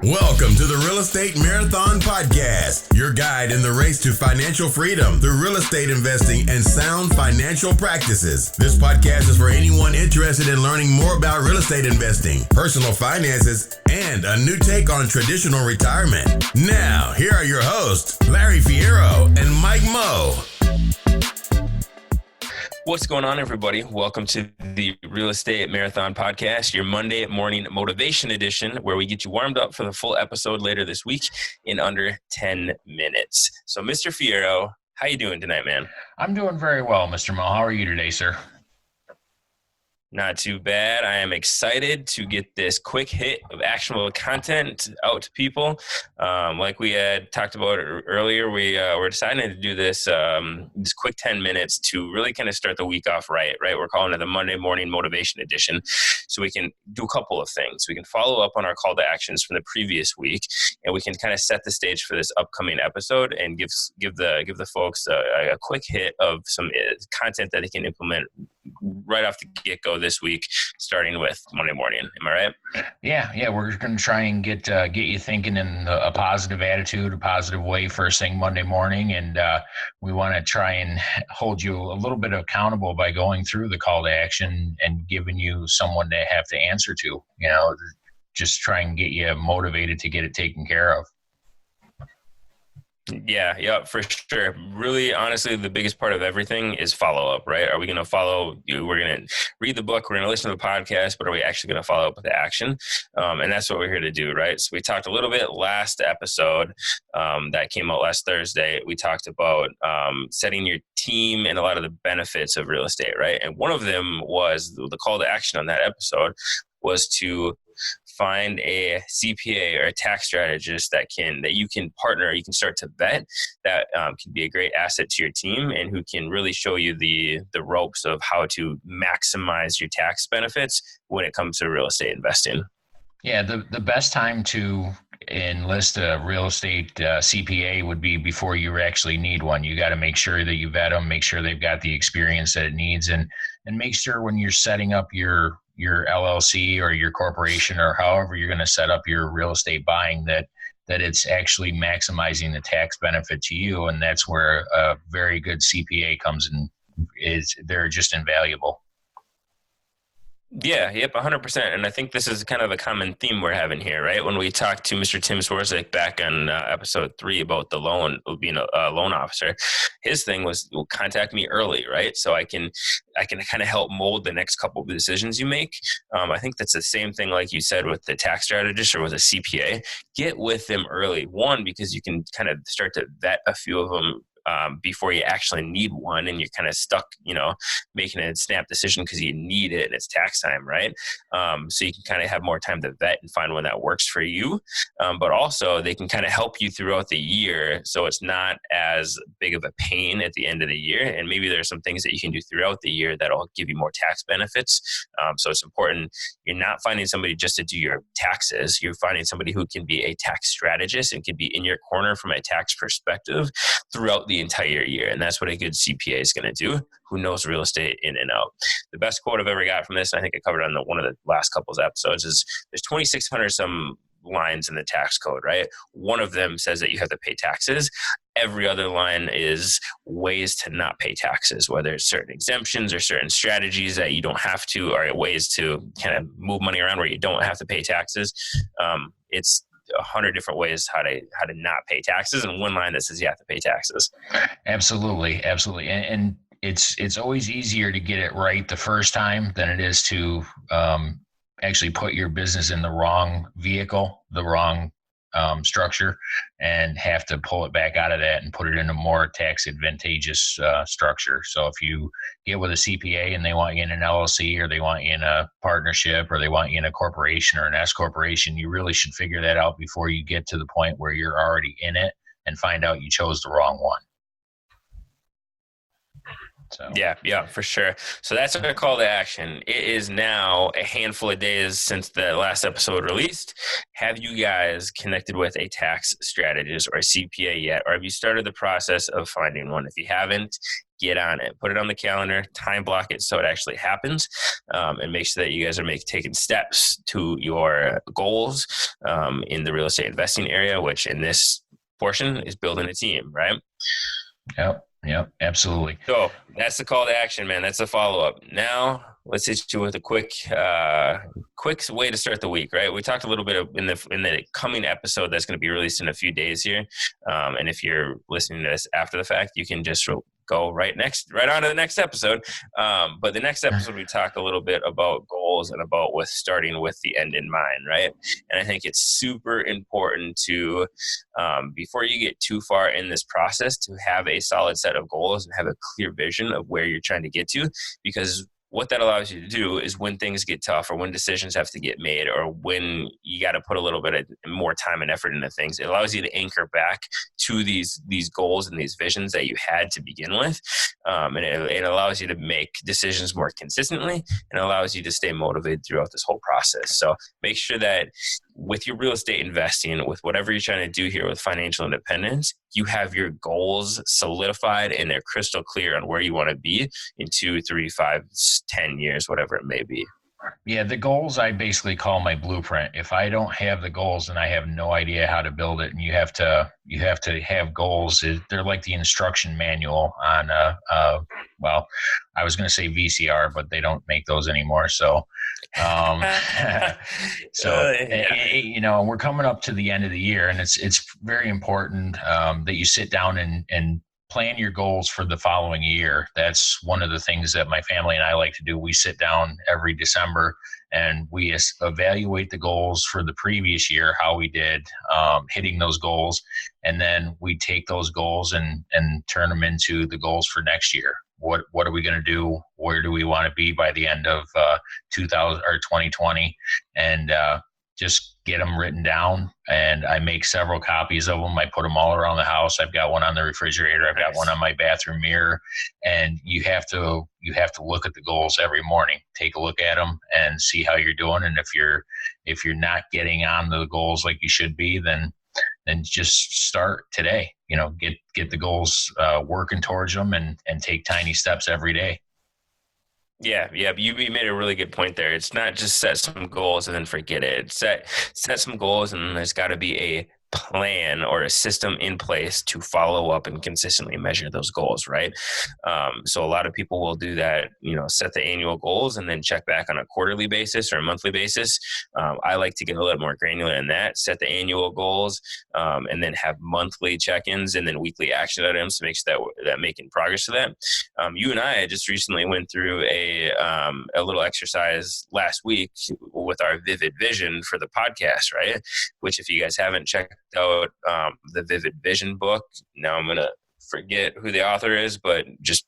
Welcome to the Real Estate Marathon Podcast, your guide in the race to financial freedom through real estate investing and sound financial practices. This podcast is for anyone interested in learning more about real estate investing, personal finances, and a new take on traditional retirement. Now, here are your hosts, Larry Fierro and Mike Moe. What's going on, everybody? Welcome to the Real Estate Marathon Podcast, your Monday morning motivation edition, where we get you warmed up for the full episode later this week in under 10 minutes. So, Mr. Fierro, how you doing tonight, man? I'm doing very well, Mr. Mo. How are you today, sir? Not too bad. I am excited to get this quick hit of actionable content out to people. Like we had talked about earlier, we're deciding to do this quick 10 minutes to really kind of start the week off right? We're calling it the Monday Morning Motivation Edition. So we can do a couple of things. We can follow up on our call to actions from the previous week, and we can kind of set the stage for this upcoming episode and give the folks a quick hit of some content that they can implement right off the get-go this week, starting with Monday morning. Am I right? Yeah. We're going to try and get you thinking in a positive attitude, a positive way first thing Monday morning. And we want to try and hold you a little bit accountable by going through the call to action and giving you someone to have to answer to, just try and get you motivated to get it taken care of. Yeah, for sure. Really, honestly, the biggest part of everything is follow-up, right? Are we going to follow you? We're going to read the book, we're going to listen to the podcast, but are we actually going to follow up with the action? And that's what we're here to do, right? So we talked a little bit last episode that came out last Thursday. We talked about setting your team and a lot of the benefits of real estate, right? And one of them was the call to action on that episode was to find a CPA or a tax strategist that you can partner, you can start to vet, that can be a great asset to your team and who can really show you the ropes of how to maximize your tax benefits when it comes to real estate investing. Yeah, the best time to enlist a real estate CPA would be before you actually need one. You got to make sure that you vet them, make sure they've got the experience that it needs, and make sure when you're setting up your LLC or your corporation or however you're going to set up your real estate buying that it's actually maximizing the tax benefit to you. And that's where a very good CPA comes in. They're just invaluable. Yeah, yep, 100%. And I think this is kind of a common theme we're having here, right? When we talked to Mr. Tim Swarzik back on episode 3 about the loan, being a loan officer, his thing was, well, contact me early, right? So I can kind of help mold the next couple of decisions you make. I think that's the same thing, like you said, with the tax strategist or with a CPA. Get with them early. One, because you can kind of start to vet a few of them before you actually need one, and you're kind of stuck, making a snap decision because you need it and it's tax time, right? So you can kind of have more time to vet and find one that works for you. But also they can kind of help you throughout the year, so it's not as big of a pain at the end of the year. And maybe there's some things that you can do throughout the year that'll give you more tax benefits. So it's important. You're not finding somebody just to do your taxes. You're finding somebody who can be a tax strategist and can be in your corner from a tax perspective throughout the entire year. And that's what a good CPA is going to do, who knows real estate in and out. The best quote I've ever got from this, and I think I covered on one of the last couple of episodes, is there's 2,600 some lines in the tax code, right? One of them says that you have to pay taxes. Every other line is ways to not pay taxes, whether it's certain exemptions or certain strategies that you don't have to, or ways to kind of move money around where you don't have to pay taxes. It's 100 different ways how to not pay taxes, and one line that says you have to pay taxes. Absolutely. And it's always easier to get it right the first time than it is to actually put your business in the wrong vehicle, the wrong structure, and have to pull it back out of that and put it in a more tax advantageous structure. So if you get with a CPA and they want you in an LLC, or they want you in a partnership, or they want you in a corporation or an S corporation, you really should figure that out before you get to the point where you're already in it and find out you chose the wrong one. So. Yeah, for sure. So that's our call to action. It is now a handful of days since the last episode released. Have you guys connected with a tax strategist or a CPA yet? Or have you started the process of finding one? If you haven't, get on it, put it on the calendar, time block it so it actually happens, and make sure that you guys are taking steps to your goals in the real estate investing area, which in this portion is building a team, right? Yep, absolutely. So that's the call to action, man. That's the follow-up. Now let's hit you with a quick way to start the week, right? We talked a little bit in the coming episode that's going to be released in a few days here. And if you're listening to this after the fact, you can just go right on to the next episode. But the next episode, we talk a little bit about goals and about starting with the end in mind, right? And I think it's super important to, before you get too far in this process, to have a solid set of goals and have a clear vision of where you're trying to get to, because what that allows you to do is when things get tough or when decisions have to get made or when you got to put a little bit of more time and effort into things, it allows you to anchor back to these goals and these visions that you had to begin with. And it allows you to make decisions more consistently and allows you to stay motivated throughout this whole process. So make sure that with your real estate investing, with whatever you're trying to do here with financial independence, you have your goals solidified and they're crystal clear on where you want to be in 2, 3, 5, 10 years, whatever it may be. Yeah, the goals I basically call my blueprint. If I don't have the goals, then I have no idea how to build it. And you have to have goals. They're like the instruction manual on well, I was going to say VCR, but they don't make those anymore. So, we're coming up to the end of the year, and it's very important that you sit down and plan your goals for the following year. That's one of the things that my family and I like to do. We sit down every December and we evaluate the goals for the previous year, how we did hitting those goals. And then we take those goals and turn them into the goals for next year. What are we going to do? Where do we want to be by the end of 2020? And just get them written down, and I make several copies of them. I put them all around the house. I've got one on the refrigerator. I've got one on my bathroom mirror. And you have to look at the goals every morning. Take a look at them and see how you're doing. And if you're not getting on the goals like you should be, then just start today. Get the goals working towards them and take tiny steps every day. Yeah. You made a really good point there. It's not just set some goals and then forget it. Set some goals, and there's got to be a plan or a system in place to follow up and consistently measure those goals, right? So a lot of people will do that, set the annual goals and then check back on a quarterly basis or a monthly basis. I like to get a little more granular in that, set the annual goals, and then have monthly check-ins and then weekly action items to make sure that making progress to that. You and I just recently went through a little exercise last week with our Vivid Vision for the podcast, right? Which if you guys haven't checked out the Vivid Vision book, now I'm going to forget who the author is, but just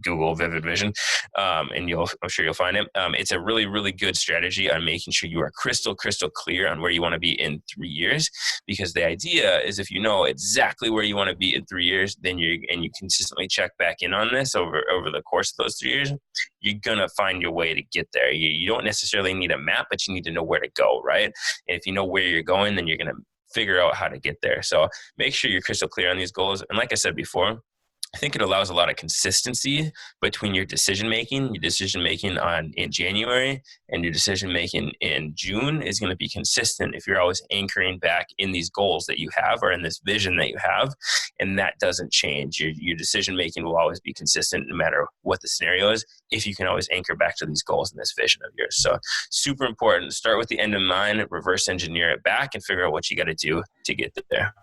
Google Vivid Vision, and I'm sure you'll find it. It's a really, really good strategy on making sure you are crystal clear on where you want to be in 3 years. Because the idea is, if you know exactly where you want to be in 3 years, then you consistently check back in on this over the course of those 3 years, you're gonna find your way to get there. You don't necessarily need a map, but you need to know where to go, right? And if you know where you're going, then you're gonna figure out how to get there. So make sure you're crystal clear on these goals. And like I said before, I think it allows a lot of consistency between your decision-making in January and your decision-making in June is going to be consistent if you're always anchoring back in these goals that you have or in this vision that you have, and that doesn't change. Your decision-making will always be consistent no matter what the scenario is if you can always anchor back to these goals and this vision of yours. So super important. Start with the end in mind, reverse engineer it back, and figure out what you got to do to get there.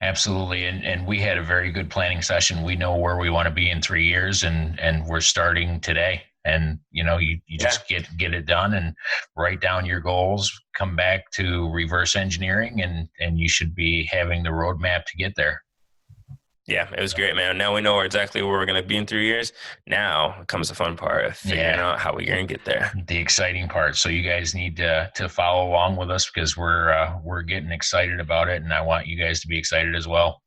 Absolutely. And we had a very good planning session. We know where we want to be in 3 years, and we're starting today. And, you just get it done and write down your goals, come back to reverse engineering, and you should be having the roadmap to get there. Yeah, it was great, man. Now we know exactly where we're going to be in 3 years. Now comes the fun part of figuring out how we're going to get there. The exciting part. So you guys need to follow along with us, because we're getting excited about it, and I want you guys to be excited as well.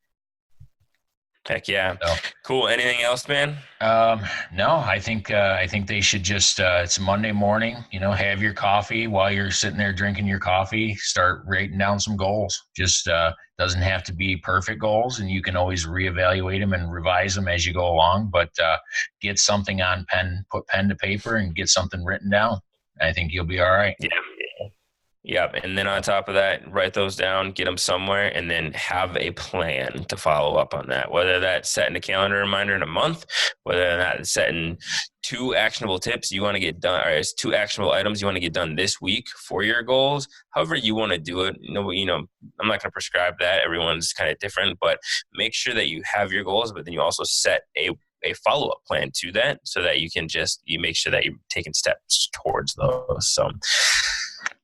Heck yeah. So, Cool. Anything else, man? no, I think they should just, it's Monday morning, have your coffee while you're sitting there drinking your coffee, start writing down some goals. Just, doesn't have to be perfect goals, and you can always reevaluate them and revise them as you go along, but, get something on pen, put pen to paper and get something written down. I think you'll be all right. Yeah. Yep. And then on top of that, write those down, get them somewhere, and then have a plan to follow up on that. Whether that's setting a calendar reminder in a month, whether that's setting 2 actionable tips you want to get done, or 2 actionable items you want to get done this week for your goals, however you want to do it. I'm not going to prescribe that. Everyone's kind of different, but make sure that you have your goals, but then you also set a follow-up plan to that so that you can you make sure that you're taking steps towards those. So,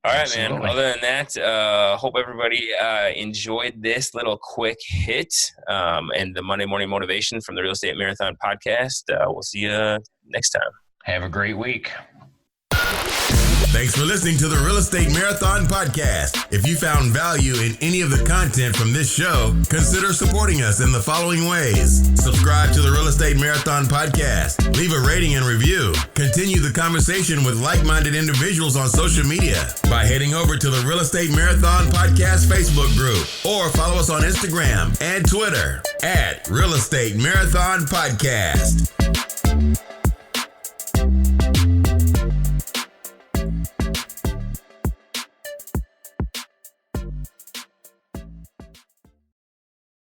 all right, Absolutely. man. Other than that, hope everybody enjoyed this little quick hit and the Monday Morning Motivation from the Real Estate Marathon podcast. We'll see you next time. Have a great week. Thanks for listening to the Real Estate Marathon Podcast. If you found value in any of the content from this show, consider supporting us in the following ways. Subscribe to the Real Estate Marathon Podcast. Leave a rating and review. Continue the conversation with like-minded individuals on social media by heading over to the Real Estate Marathon Podcast Facebook group, or follow us on Instagram and Twitter at Real Estate Marathon Podcast.